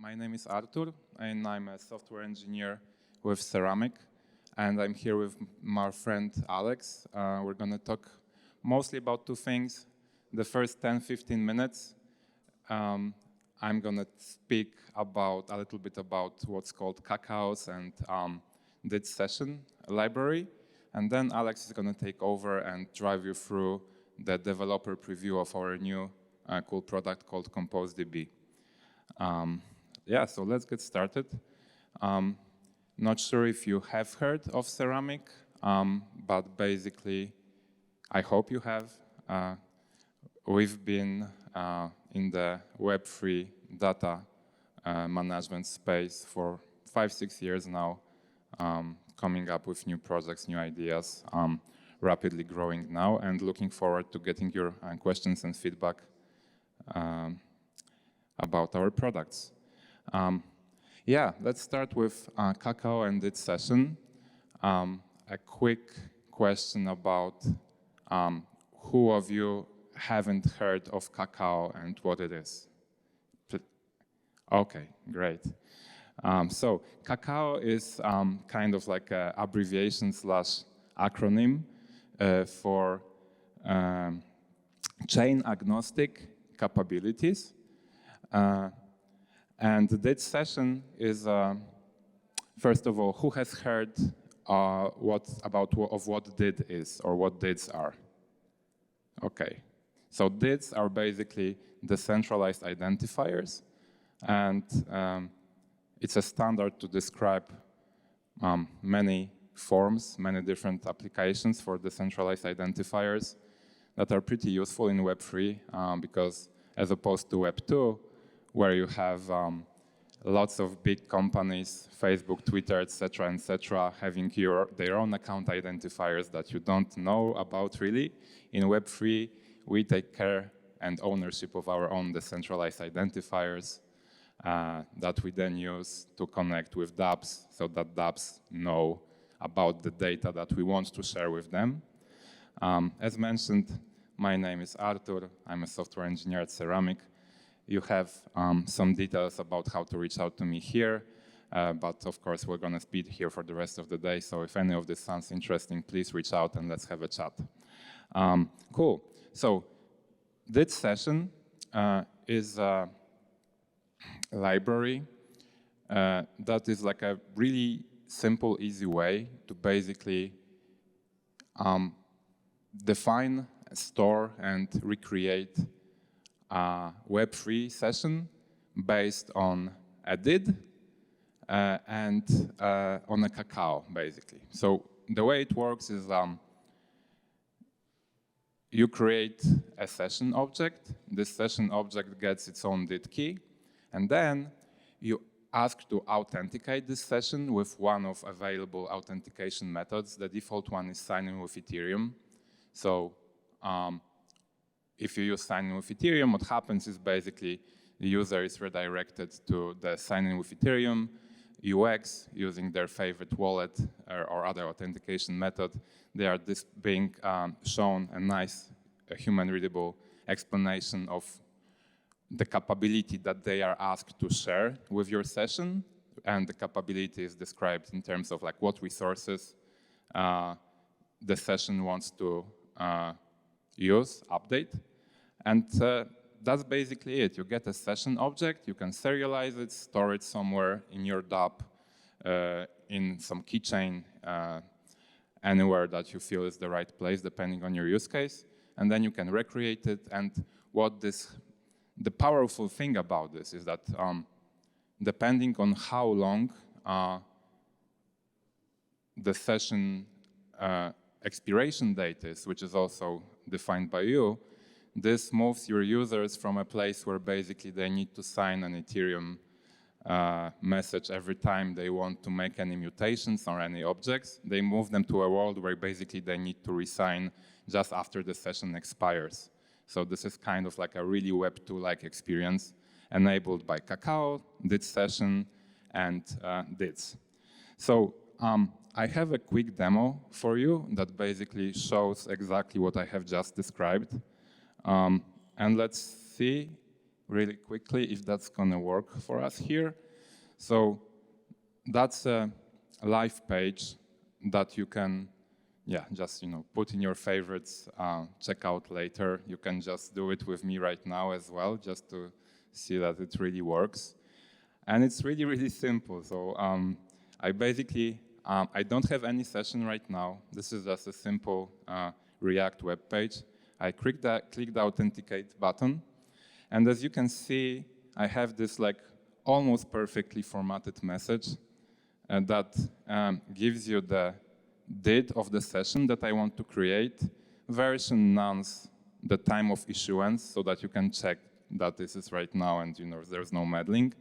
My name is Artur, and I'm a software engineer with Ceramic. And I'm here with my friend Alex. We're going to talk mostly about two things. The first 10-15 minutes, I'm going to speak about a little bit about what's called Cacaos and DID session library. And then Alex is going to take over and drive you through the developer preview of our new cool product called Composable. So let's get started. Not sure if you have heard of Ceramic, but basically, I hope you have. We've been in the Web3 data management space for 5-6 years now, coming up with new projects, new ideas, rapidly growing now, and looking forward to getting your questions and feedback about our products. Let's start with Cacao and DID session. A quick question about who of you haven't heard of Cacao and what it is? Okay, great. So Cacao is kind of like an abbreviation / acronym for chain agnostic capabilities. And the DID session is, first of all, who has heard what DID is or what DIDs are? Okay, so DIDs are basically decentralized identifiers, and it's a standard to describe many forms, many different applications for decentralized identifiers that are pretty useful in Web3 because as opposed to Web2, where you have lots of big companies, Facebook, Twitter, etc., having their own account identifiers that you don't know about really. In Web3, we take care and ownership of our own decentralized identifiers that we then use to connect with dApps so that dApps know about the data that we want to share with them. As mentioned, my name is Artur. I'm a software engineer at Ceramic. You have some details about how to reach out to me here, but of course we're going to be here for the rest of the day, so if any of this sounds interesting, please reach out and let's have a chat. Cool. So DID session is a library that is like a really simple, easy way to basically define, store, and recreate a Web3 session based on a DID and on a Cacao, basically. So the way it works is you create a session object. This session object gets its own DID key, and then you ask to authenticate this session with one of available authentication methods. The default one is sign-in with Ethereum. So if you use sign-in with Ethereum, what happens is basically the user is redirected to the sign-in with Ethereum UX using their favorite wallet or other authentication method. They are being shown a nice human-readable explanation of the capability that they are asked to share with your session, and the capability is described in terms of like what resources the session wants to use, update, and that's basically it. You get a session object, you can serialize it, store it somewhere in your dApp, in some keychain, anywhere that you feel is the right place, depending on your use case, and then you can recreate it. And the powerful thing about this is that depending on how long the session expiration date is, which is also defined by you, this moves your users from a place where basically they need to sign an Ethereum message every time they want to make any mutations or any objects. They move them to a world where basically they need to resign just after the session expires. So this is kind of like a really Web2-like experience enabled by Cacao, DID session, and DIDs. So I have a quick demo for you that basically shows exactly what I have just described. And let's see really quickly if that's gonna work for us here. So that's a live page that you can, just put in your favorites, check out later. You can just do it with me right now as well, just to see that it really works. And it's really, really simple. So I basically, I don't have any session right now. This is just a simple React web page. I click the Authenticate button. And as you can see, I have this like almost perfectly formatted message that gives you the date of the session that I want to create, version nonce the time of issuance so that you can check that this is right now and there's no meddling,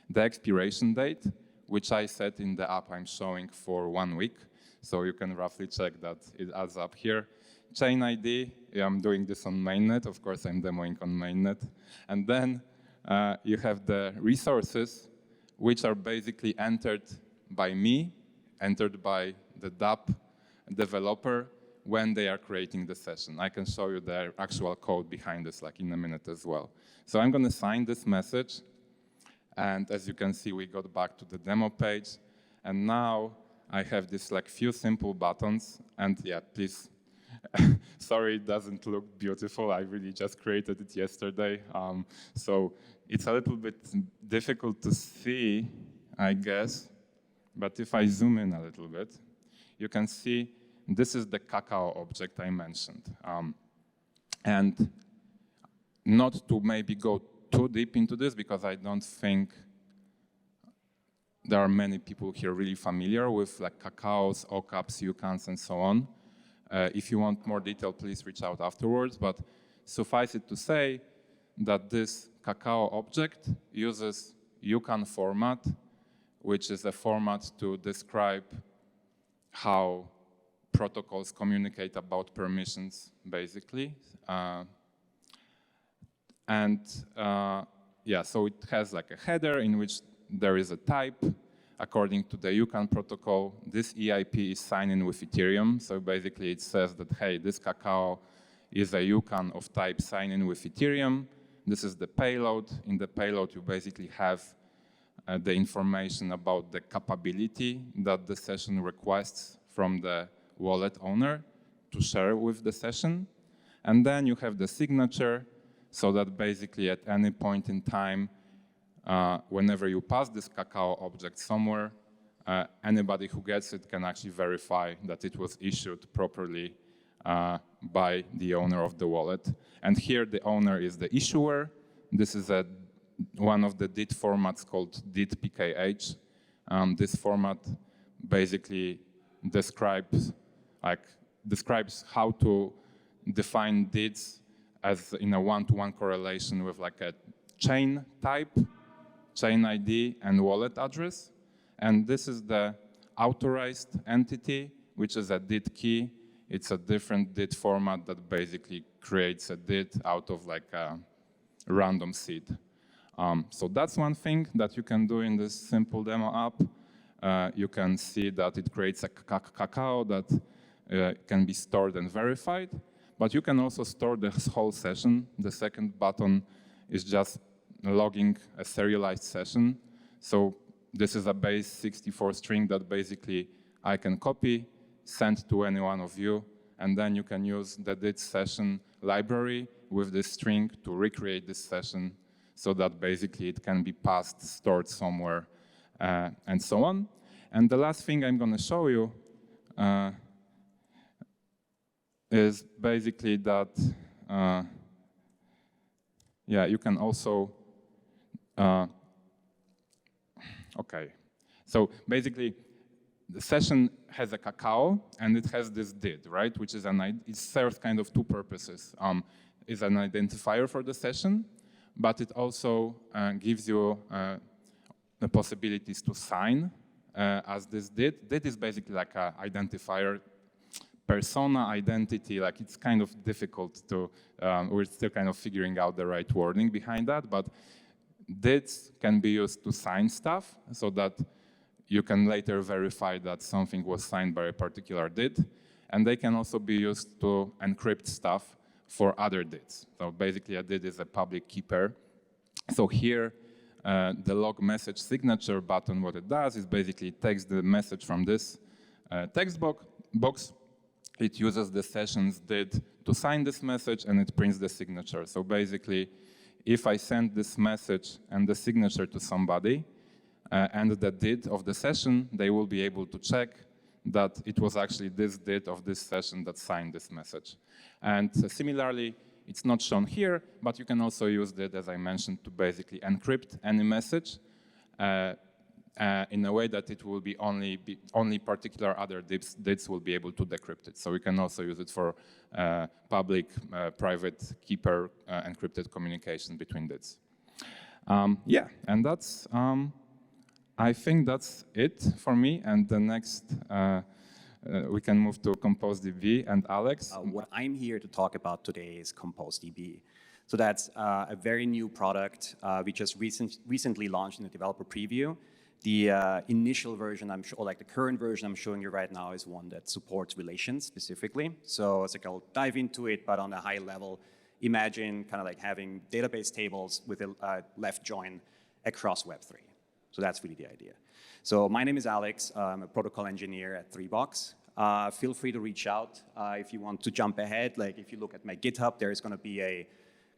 the expiration date, which I set in the app I'm showing for 1 week, so you can roughly check that it adds up here. Chain ID, I'm doing this on mainnet, of course I'm demoing on mainnet. And then you have the resources, which are basically entered by me, entered by the DApp developer when they are creating the session. I can show you the actual code behind this like in a minute as well. So I'm gonna sign this message. And as you can see, we got back to the demo page. And now I have this like few simple buttons. And yeah, please, sorry, it doesn't look beautiful. I really just created it yesterday. So it's a little bit difficult to see, I guess. But if I zoom in a little bit, you can see this is the cacao object I mentioned. And not to maybe go too deep into this, because I don't think there are many people here really familiar with like cacaos, OCAPs, UCANs, and so on. If you want more detail, please reach out afterwards. But suffice it to say that this cacao object uses UCAN format, which is a format to describe how protocols communicate about permissions, basically. So it has like a header in which there is a type. According to the UCAN protocol, this EIP is signed in with Ethereum. So basically it says that, hey, this cacao is a UCAN of type sign in with Ethereum. This is the payload. In the payload, you basically have the information about the capability that the session requests from the wallet owner to share with the session. And then you have the signature, so that basically at any point in time, whenever you pass this cacao object somewhere, anybody who gets it can actually verify that it was issued properly by the owner of the wallet. And here the owner is the issuer. This is one of the DIT formats called DIT-PKH. This format basically describes how to define DITs as in a one-to-one correlation with like a chain type, chain ID, and wallet address. And this is the authorized entity, which is a DIT key. It's a different DIT format that basically creates a DIT out of like a random seed. So that's one thing that you can do in this simple demo app. You can see that it creates a cacao that can be stored and verified. But you can also store the whole session. The second button is just logging a serialized session. So this is a base 64 string that basically I can copy, send to any one of you, and then you can use the DIT session library with this string to recreate this session so that basically it can be passed, stored somewhere, and so on. And the last thing I'm going to show you is basically that, you can also, okay. So basically, the session has a cacao, and it has this DID, right? Which is it serves kind of two purposes. Is an identifier for the session, but it also gives you the possibilities to sign as this DID. DID is basically like an identifier, persona identity. Like it's kind of difficult to, we're still kind of figuring out the right wording behind that, but DIDs can be used to sign stuff so that you can later verify that something was signed by a particular DID, and they can also be used to encrypt stuff for other DIDs. So basically a DID is a public key pair. So here, the log message signature button, what it does is basically it takes the message from this text box. It uses the sessions did to sign this message, and it prints the signature. So basically, if I send this message and the signature to somebody, and the did of the session, they will be able to check that it was actually this did of this session that signed this message. And similarly, it's not shown here, but you can also use it, as I mentioned, to basically encrypt any message in a way that it will be only particular other dids will be able to decrypt it. So we can also use it for public, private, keeper encrypted communication between dids. Yeah, and that's, I think that's it for me. And the next, we can move to ComposeDB and Alex. What I'm here to talk about today is ComposeDB. So that's a very new product we just recently launched in the developer preview. The initial version, or like the current version I'm showing you right now, is one that supports relations specifically. So it's like I'll dive into it, but on a high level, imagine kind of like having database tables with a left join across Web3. So that's really the idea. So my name is Alex. I'm a protocol engineer at 3box. Feel free to reach out if you want to jump ahead. Like if you look at my GitHub, there is going to be a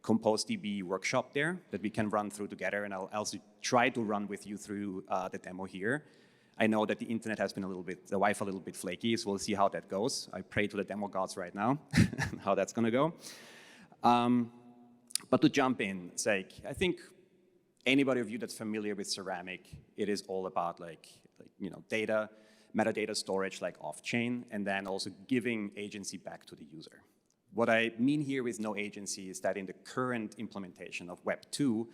ComposeDB workshop there that we can run through together, and I'll also try to run with you through the demo here. I know that the internet has been the Wi-Fi a little bit flaky, so we'll see how that goes. I pray to the demo gods right now, how that's going to go. But to jump in, it's like, I think anybody of you that's familiar with Ceramic, it is all about data, metadata storage like off-chain, and then also giving agency back to the user. What I mean here with no agency is that in the current implementation of Web 2,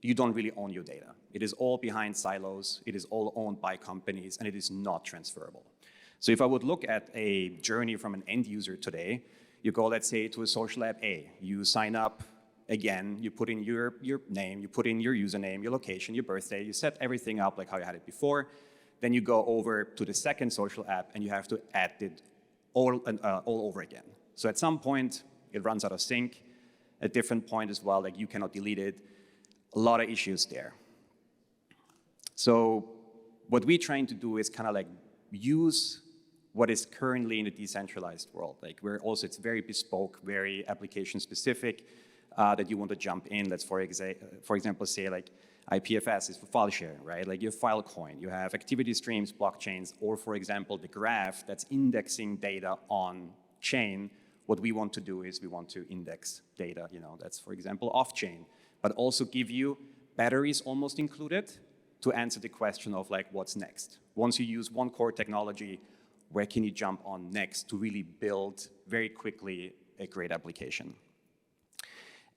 you don't really own your data. It is all behind silos, it is all owned by companies, and it is not transferable. So if I would look at a journey from an end user today, you go, let's say, to a social app A. You sign up, again, you put in your name, you put in your username, your location, your birthday, you set everything up like how you had it before. Then you go over to the second social app, and you have to add it all over again. So at some point, it runs out of sync. At different point as well, like you cannot delete it. A lot of issues there. So what we're trying to do is kind of like use what is currently in the decentralized world. Like it's very bespoke, very application specific that you want to jump in. Let's for example say like IPFS is for file sharing, right? Like you have Filecoin, you have activity streams, blockchains, or for example the graph that's indexing data on chain. What we want to do is we want to index data, that's for example off-chain, but also give you batteries almost included to answer the question of like what's next. Once you use one core technology, where can you jump on next to really build very quickly a great application?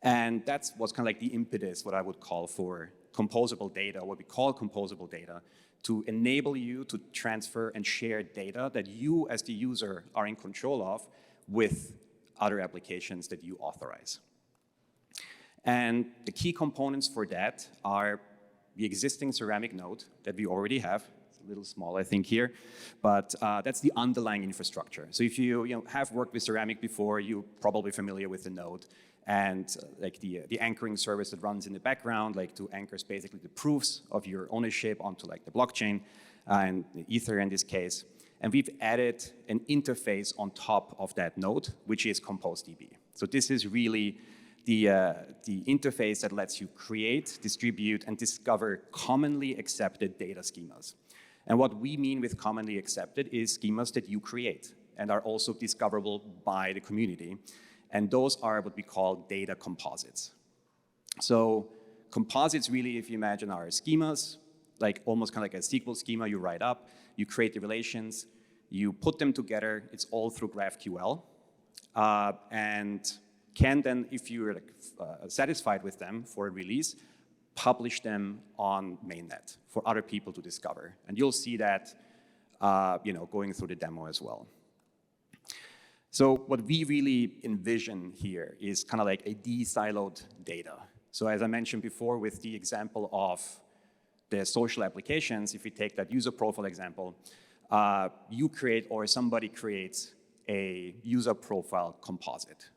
And that's what's kind of like the impetus, what I would call for composable data, what we call composable data, to enable you to transfer and share data that you as the user are in control of with other applications that you authorize. And the key components for that are the existing Ceramic node that we already have. It's a little small, I think, here, but that's the underlying infrastructure. So if you have worked with Ceramic before, you're probably familiar with the node and like the anchoring service that runs in the background, like to anchors basically the proofs of your ownership onto like the blockchain and Ether in this case. And we've added an interface on top of that node, which is ComposeDB. So this is really the interface that lets you create, distribute, and discover commonly accepted data schemas. And what we mean with commonly accepted is schemas that you create and are also discoverable by the community. And those are what we call data composites. So composites really, if you imagine, are schemas, like almost kind of like a SQL schema you write up. You create the relations, you put them together, it's all through GraphQL, and can then, if you're satisfied with them for a release, publish them on mainnet for other people to discover. And you'll see that going through the demo as well. So what we really envision here is kind of like a de-siloed data. So as I mentioned before with the example of the social applications, if we take that user profile example, you create or somebody creates a user profile composite.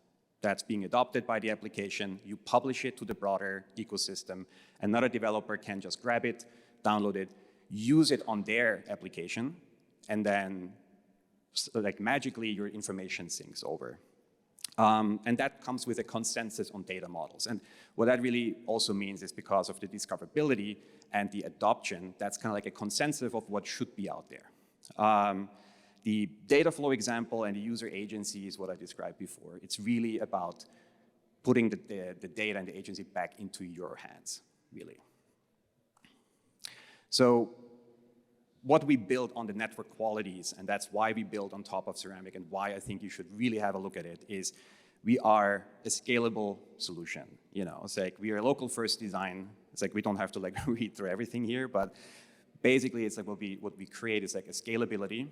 that's being adopted by the application. You publish it to the broader ecosystem. Another developer can just grab it, download it, use it on their application, and then like magically your information syncs over. And that comes with a consensus on data models. And what that really also means is because of the discoverability and the adoption, that's kind of like a consensus of what should be out there. The data flow example and the user agency is what I described before. It's really about putting the data and the agency back into your hands, really. So what we build on the network qualities, and that's why we build on top of Ceramic and why I think you should really have a look at it, is we are a scalable solution. You know, it's like we are a local first design. It's like we don't have to like read through everything here, but basically it's like what we create is like a scalability,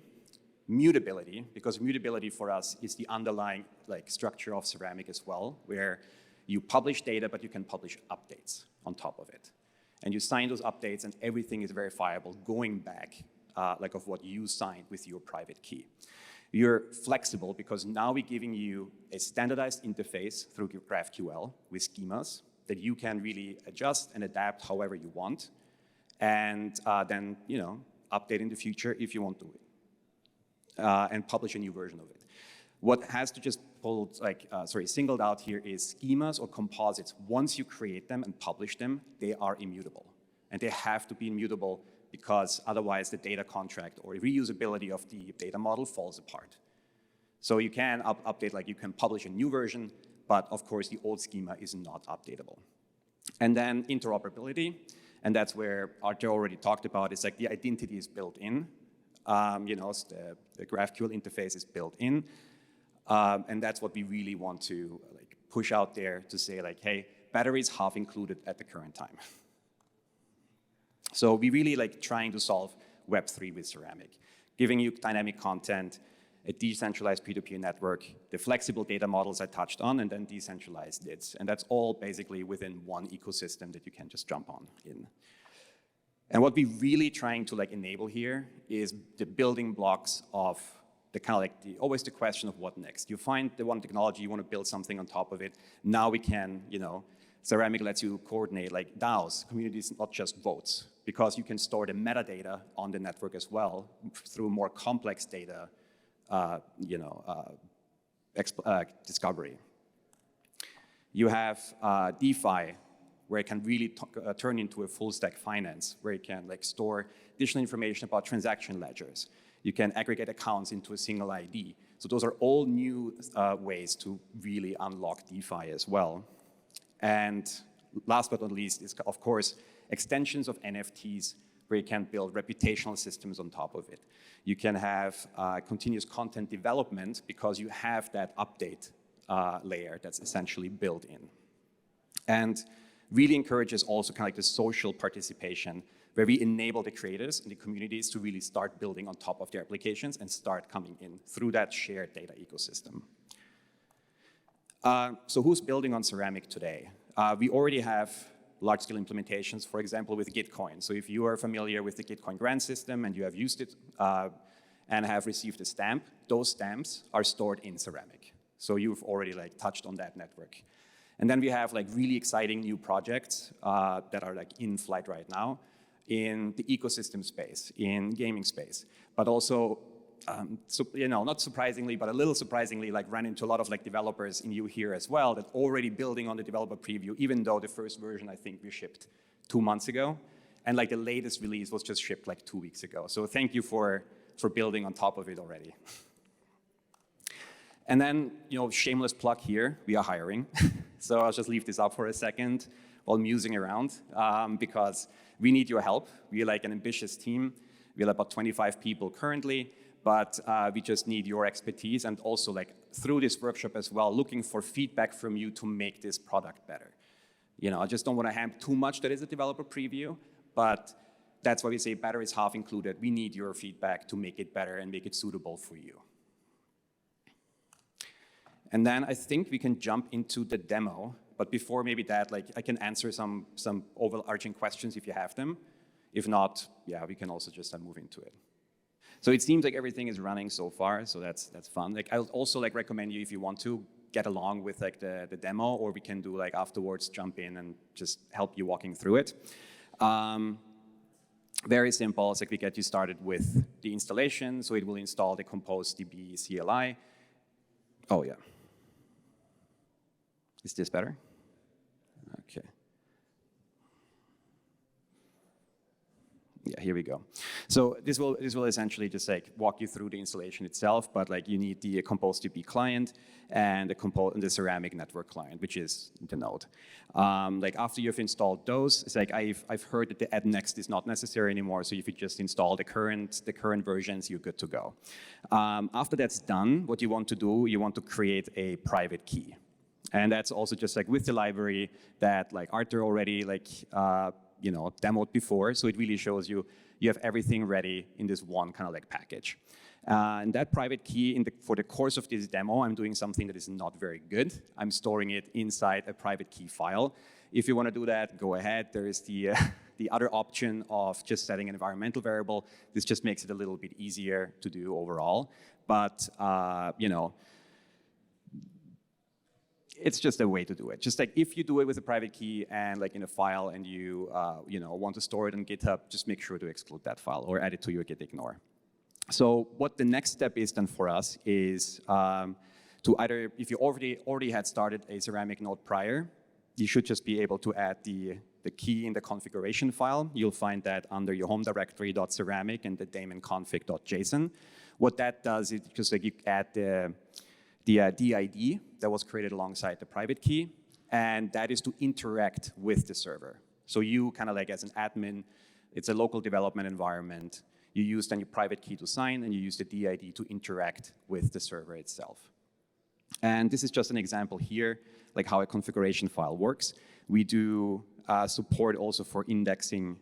mutability, because mutability for us is the underlying like structure of Ceramic as well, where you publish data, but you can publish updates on top of it. And you sign those updates and everything is verifiable going back like of what you signed with your private key. You're flexible because now we're giving you a standardized interface through GraphQL with schemas that you can really adjust and adapt however you want, and then update in the future if you want to, and publish a new version of it. What has to just singled out here is schemas or composites. Once you create them and publish them, they are immutable. And they have to be immutable because otherwise the data contract or reusability of the data model falls apart. So you can update, like you can publish a new version, but of course the old schema is not updatable. And then interoperability, and that's where Artur already talked about, it's like the identity is built in. The GraphQL interface is built in. And that's what we really want to like push out there to say like, hey, battery is half included at the current time. So we really like trying to solve Web3 with Ceramic, giving you dynamic content, a decentralized peer-to-peer network, the flexible data models I touched on, and then decentralized DIDs. And that's all basically within one ecosystem that you can just jump on in. And what we're really trying to like enable here is the building blocks of the kind of like always the question of what next. You find the one technology, you want to build something on top of it. Now we can, Ceramic lets you coordinate like DAOs, communities, not just votes, because you can store the metadata on the network as well through more complex data, discovery. You have DeFi, where it can really turn into a full stack finance, where you can like store additional information about transaction ledgers. You can aggregate accounts into a single ID. So those are all new ways to really unlock DeFi as well. And last but not least is, of course, extensions of NFTs where you can build reputational systems on top of it. You can have continuous content development because you have that update layer that's essentially built in. And really encourages also kind of like the social participation where we enable the creators and the communities to really start building on top of their applications and start coming in through that shared data ecosystem. So who's building on Ceramic today? We already have large-scale implementations, for example, with Gitcoin. So if you are familiar with the Gitcoin grant system and you have used it and have received a stamp, those stamps are stored in Ceramic. So you've already like touched on that network. And then we have like really exciting new projects that are like in flight right now in the ecosystem space, in gaming space, but also, not surprisingly, but a little surprisingly, like ran into a lot of like developers in you here as well that already building on the developer preview, even though the first version I think we shipped 2 months ago, and like the latest release was just shipped like 2 weeks ago. So thank you for building on top of it already. And then, shameless plug here, we are hiring. So I'll just leave this up for a second while musing around because we need your help. We're like an ambitious team. We're about 25 people currently, but we just need your expertise and also like through this workshop as well, looking for feedback from you to make this product better. I just don't want to hand too much that is a developer preview, but that's why we say battery is half included. We need your feedback to make it better and make it suitable for you. And then I think we can jump into the demo. But before maybe that, like I can answer some overarching questions if you have them. If not, yeah, we can also just move into it. So it seems like everything is running so far, so that's fun. Like I'll also like recommend you if you want to get along with like the demo, or we can do like afterwards jump in and just help you walking through it. Very simple. It's like we get you started with the installation, so it will install the ComposeDB CLI. Oh yeah. Is this better? Okay. Yeah, here we go. So this will essentially just like walk you through the installation itself, but like you need the ComposeDB client and the Ceramic network client, which is the node. Like after you've installed those, it's like I've heard that the add next is not necessary anymore. So if you just install the current versions, you're good to go. After that's done, what you want to do, you want to create a private key. And that's also just like with the library that like Artur already like demoed before. So it really shows you have everything ready in this one kind of like package. And that private key, for the course of this demo, I'm doing something that is not very good. I'm storing it inside a private key file. If you want to do that, go ahead. There is the other option of just setting an environmental variable. This just makes it a little bit easier to do overall. But it's just a way to do it. Just like if you do it with a private key and like in a file and you want to store it on GitHub, just make sure to exclude that file or add it to your git ignore. So what the next step is then for us is to either, if you already had started a Ceramic node prior, you should just be able to add the key in the configuration file. You'll find that under your home directory .ceramic and the daemon config.json. What that does is just like you add the DID that was created alongside the private key, and that is to interact with the server. So you kind of like as an admin, it's a local development environment. You use then your private key to sign, and you use the DID to interact with the server itself. And this is just an example here, like how a configuration file works. We do support also for indexing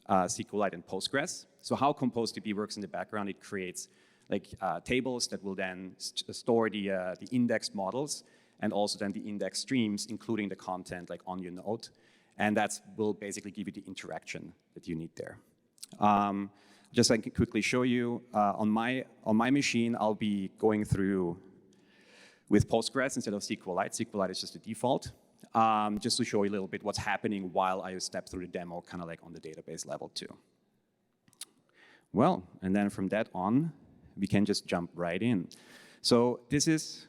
SQLite and Postgres. So how ComposeDB works in the background, it creates like tables that will then store the indexed models and also then the index streams, including the content like on your node. And that will basically give you the interaction that you need there. Just so I can quickly show you, on my machine, I'll be going through with Postgres instead of SQLite. SQLite is just the default, just to show you a little bit what's happening while I step through the demo, kind of like on the database level too. Well, and then from that on, we can just jump right in. So this is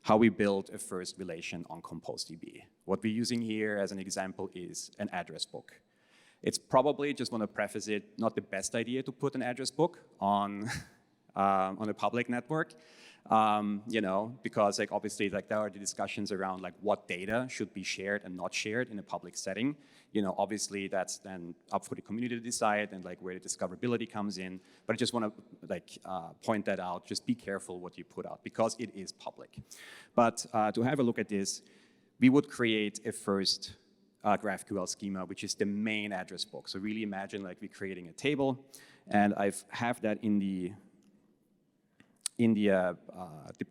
how we build a first relation on ComposeDB. What we're using here as an example is an address book. It's probably, just want to preface it, not the best idea to put an address book on a public network, because like obviously like there are the discussions around like what data should be shared and not shared in a public setting. Obviously that's then up for the community to decide and like where the discoverability comes in. But I just want to like point that out. Just be careful what you put out because it is public. But to have a look at this, we would create a first GraphQL schema, which is the main address book. So really imagine like we're creating a table, and I have that in the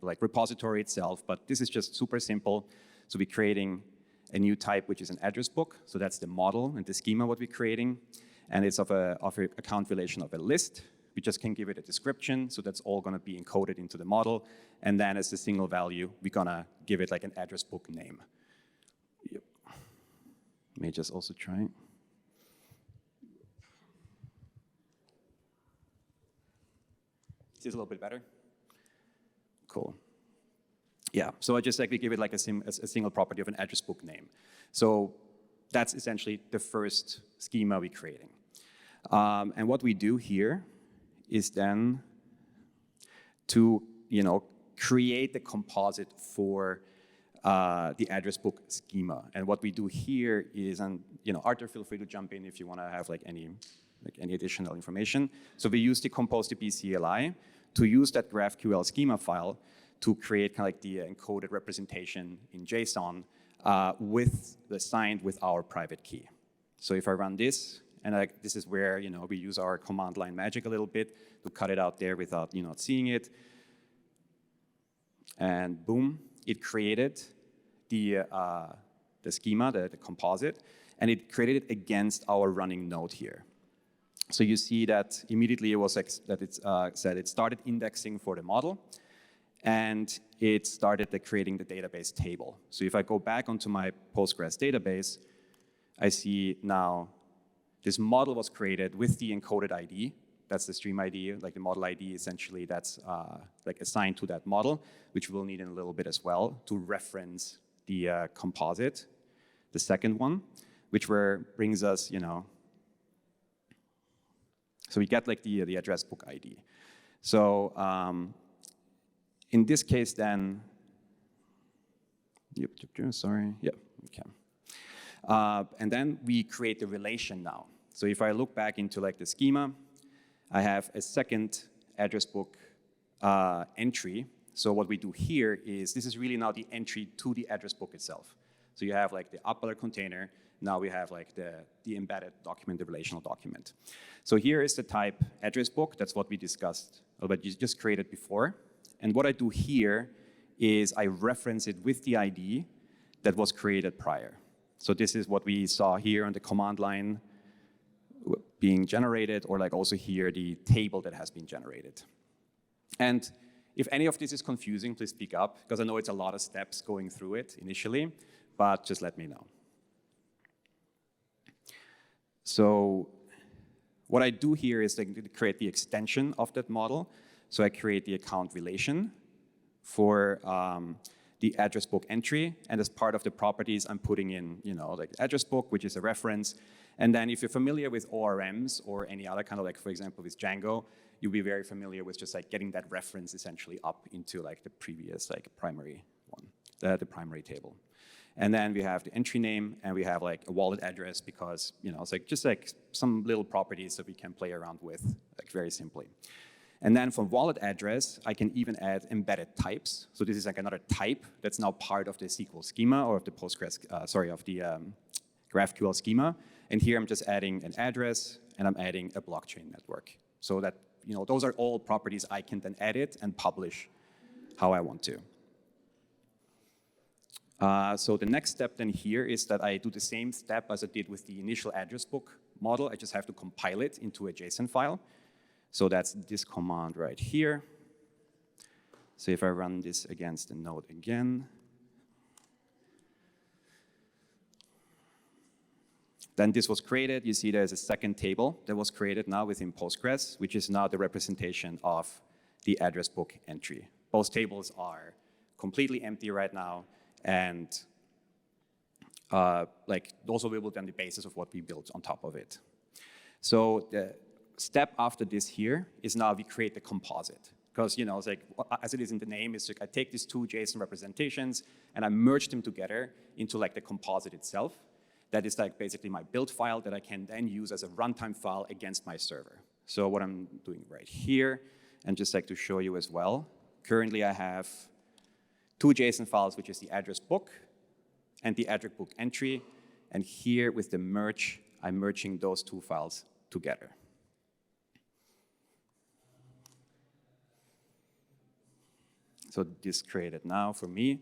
like repository itself. But this is just super simple. So we're creating a new type, which is an address book. So that's the model and the schema what we're creating. And it's of a account relation of a list. We just can give it a description. So that's all going to be encoded into the model. And then as a single value, we're going to give it like an address book name. Yep. May just also try. Is this a little bit better? Cool. Yeah, so I just like we give it like a single property of an address book name. So that's essentially the first schema we're creating. And what we do here is then to create the composite for the address book schema. And what we do here is, and Artur, feel free to jump in if you want to have like any additional information. So we use the ComposeDB CLI to use that GraphQL schema file to create kind of like the encoded representation in JSON signed with our private key. So if I run this, and this is where we use our command line magic a little bit to cut it out there without not seeing it. And boom, it created the schema, the composite, and it created it against our running node here. So you see that immediately it was that it said it started indexing for the model. and it started creating the database table. So if I go back onto my Postgres database, I see now this model was created with the encoded ID. That's the stream ID, like the model ID essentially that's like assigned to that model, which we'll need in a little bit as well to reference the composite, the second one, which brings us, so we get like the address book ID. So in this case then, sorry, yep, okay. And then we create the relation now. So if I look back into like the schema, I have a second address book entry. So what we do here is, this is really now the entry to the address book itself. So you have like the upper container. Now we have like the embedded document, the relational document. So here is the type address book. That's what we discussed, but you just created before. And what I do here is I reference it with the ID that was created prior. So this is what we saw here on the command line being generated, or like also here the table that has been generated. And if any of this is confusing, please speak up, because I know it's a lot of steps going through it initially, but just let me know. So what I do here is to create the extension of that model. So I create the account relation for the address book entry, and as part of the properties, I'm putting in, like the address book, which is a reference. And then if you're familiar with ORMs or any other kind of like, for example, with Django, you'll be very familiar with just like getting that reference essentially up into like the previous like primary one, the primary table. And then we have the entry name, and we have like a wallet address because, it's like just like some little properties that we can play around with like very simply. And then from wallet address, I can even add embedded types. So this is like another type that's now part of the SQL schema or of the Postgres, of the GraphQL schema. And here I'm just adding an address, and I'm adding a blockchain network. So that, those are all properties I can then edit and publish how I want to. So the next step then here is that I do the same step as I did with the initial address book model. I just have to compile it into a JSON file. So that's this command right here. So if I run this against the node again, then this was created. You see there's a second table that was created now within Postgres, which is now the representation of the address book entry. Both tables are completely empty right now, and like those will be then the basis of what we built on top of it. So the step after this here is now we create the composite. Because, it's like, as it is in the name, it's like I take these two JSON representations and I merge them together into like the composite itself. That is like basically my build file that I can then use as a runtime file against my server. So what I'm doing right here, and just like to show you as well, currently I have two JSON files, which is the address book and the address book entry. And here with the merge, I'm merging those two files together. So this created now for me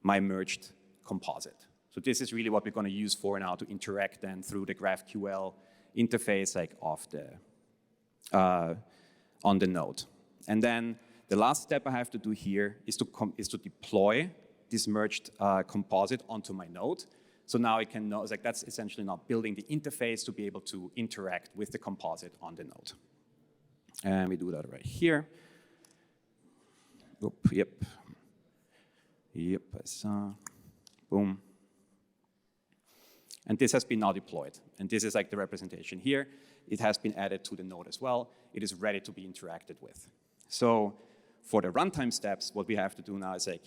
my merged composite. So this is really what we're going to use for now to interact then through the GraphQL interface like of the on the node. And then the last step I have to do here is to deploy this merged composite onto my node. So now I can know, it's like that's essentially now building the interface to be able to interact with the composite on the node. And we do that right here. Oop, yep, I saw, boom. And this has been now deployed. And this is like the representation here. It has been added to the node as well. It is ready to be interacted with. So for the runtime steps, what we have to do now is like,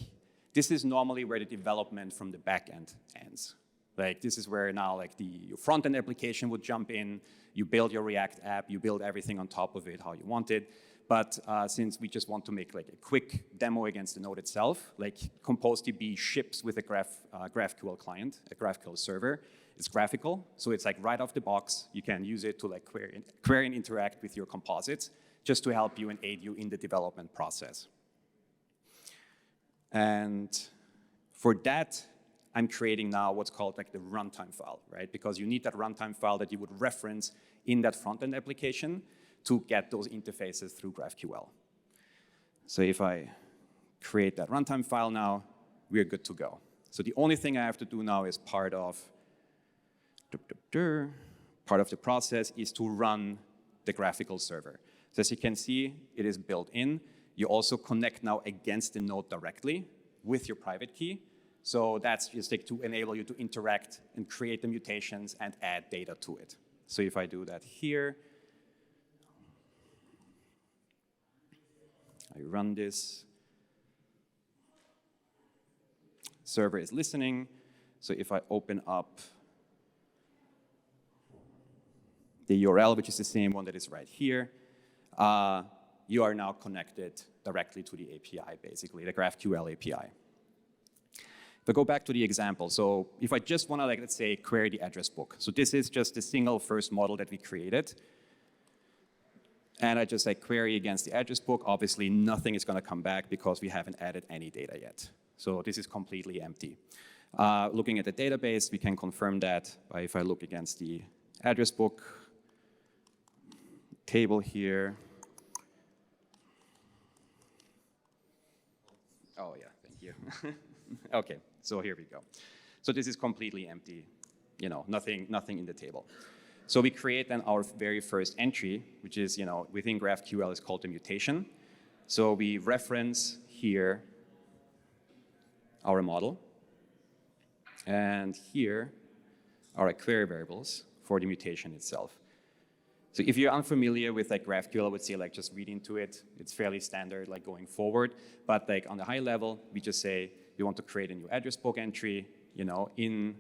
this is normally where the development from the back end ends. Like this is where now like your front-end application would jump in, you build your React app, you build everything on top of it how you want it. But since we just want to make like a quick demo against the node itself, like ComposeDB ships with a GraphQL client, a GraphQL server. It's graphical, so it's like right off the box. You can use it to like query and interact with your composites, just to help you and aid you in the development process. And for that, I'm creating now what's called like the runtime file, right? Because you need that runtime file that you would reference in that front-end application to get those interfaces through GraphQL. So if I create that runtime file now, we're good to go. So the only thing I have to do now is part of the process is to run the graphical server. So as you can see, it is built in. You also connect now against the node directly with your private key. So that's just like to enable you to interact and create the mutations and add data to it. So if I do that here, I run this. Server is listening. So if I open up the URL, which is the same one that is right here, you are now connected directly to the API, basically, the GraphQL API. If I go back to the example, so if I just want to, like, let's say, query the address book. So this is just the single first model that we created. And I just like query against the address book. Obviously, nothing is going to come back because we haven't added any data yet. So this is completely empty. Looking at the database, we can confirm that by if I look against the address book table here. Oh, yeah, thank you. OK, so here we go. So this is completely empty, nothing in the table. So we create then our very first entry, which is, within GraphQL is called the mutation. So we reference here our model. And here are our query variables for the mutation itself. So if you're unfamiliar with like GraphQL, I would say like just read into it. It's fairly standard like going forward. But like on the high level, we just say we want to create a new address book entry, in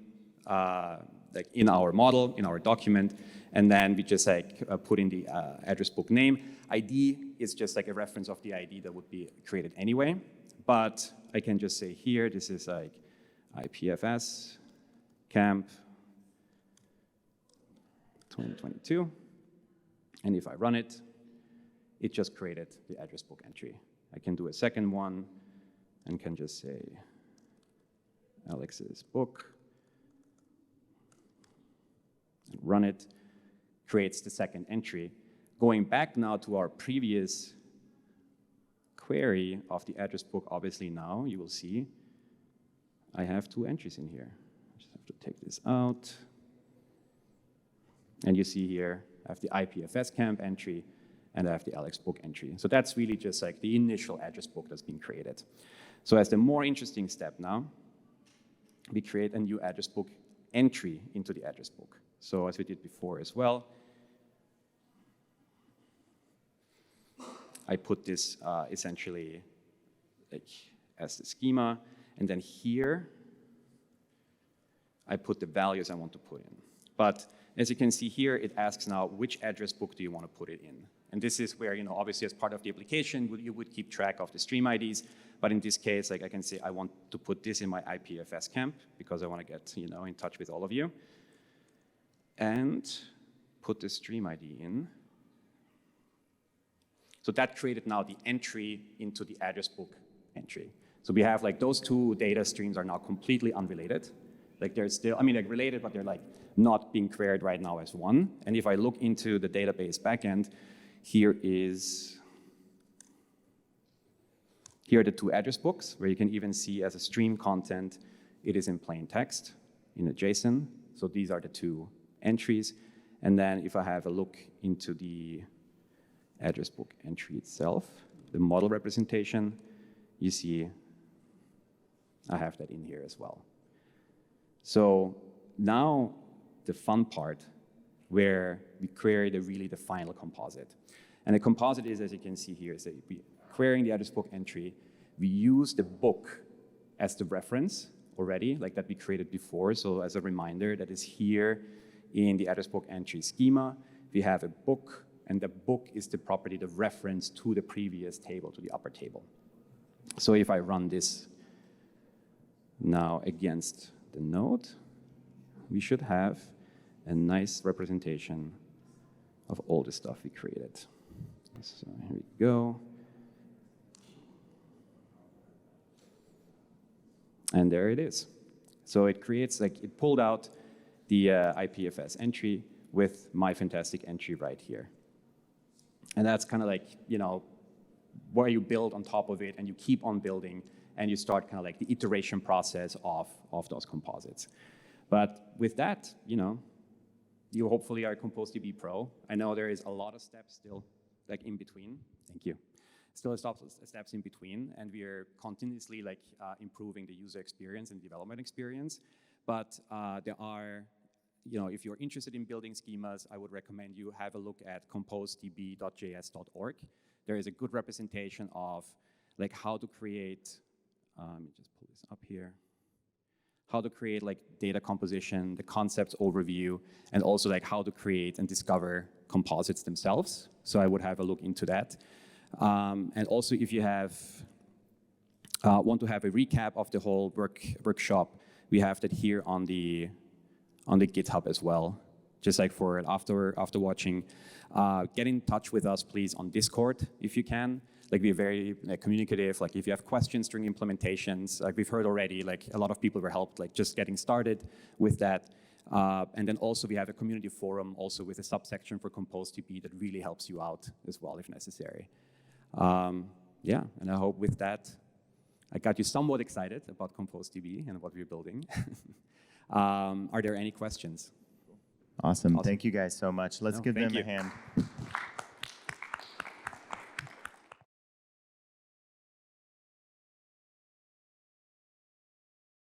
our model, in our document, and then we just like put in the address book name. ID is just like a reference of the ID that would be created anyway. But I can just say here, this is like IPFS Camp 2022. And if I run it, it just created the address book entry. I can do a second one and can just say Alex's book. Run it, creates the second entry. Going back now to our previous query of the address book, obviously now you will see I have two entries in here. I just have to take this out. And you see here, I have the IPFS Camp entry, and I have the Alex book entry. So that's really just like the initial address book that's been created. So as the more interesting step now, we create a new address book entry into the address book. So as we did before as well, I put this essentially like as the schema, and then here I put the values I want to put in. But as you can see here, it asks now which address book do you want to put it in. And this is where, obviously as part of the application, you would keep track of the stream IDs. But in this case, like I can say I want to put this in my IPFS camp because I want to get in touch with all of you. And put the stream ID in. So that created now the entry into the address book entry. So we have like those two data streams are now completely unrelated. Like they're still, like related, but they're like not being queried right now as one. And if I look into the database backend, here are the two address books where you can even see as a stream content, it is in plain text in a JSON. So these are the two entries. And then if I have a look into the address book entry itself, the model representation, you see I have that in here as well. So now the fun part where we query the final composite. And the composite is, as you can see here, is that we querying the address book entry, we use the book as the reference already, like that we created before. So as a reminder, that is here in the address book entry schema. We have a book, and the book is the property, the reference to the previous table, to the upper table. So if I run this now against the node, we should have a nice representation of all the stuff we created. So here we go. And there it is. So it creates, like, it pulled out the IPFS entry with my fantastic entry right here. And that's kind of like, where you build on top of it, and you keep on building, and you start kind of like the iteration process of those composites. But with that, you hopefully are ComposeDB Pro. I know there is a lot of steps still like in between. Thank you. Still steps in between, and we are continuously like improving the user experience and development experience. But there are, if you're interested in building schemas, I would recommend you have a look at composedb.js.org. There is a good representation of like how to create, let me just pull this up here, how to create like data composition, the concepts overview, and also like how to create and discover composites themselves. So I would have a look into that. And also if you want to have a recap of the whole workshop, we have that here on the GitHub as well. Just like for after watching, get in touch with us please on Discord if you can. Like we're very communicative. Like if you have questions during implementations, like we've heard already, like a lot of people were helped like just getting started with that. And then also we have a community forum also with a subsection for ComposeDB that really helps you out as well if necessary. Yeah, and I hope with that I got you somewhat excited about ComposeDB and what we're building. Are there any questions? Awesome. Thank you guys so much. Let's give them a hand.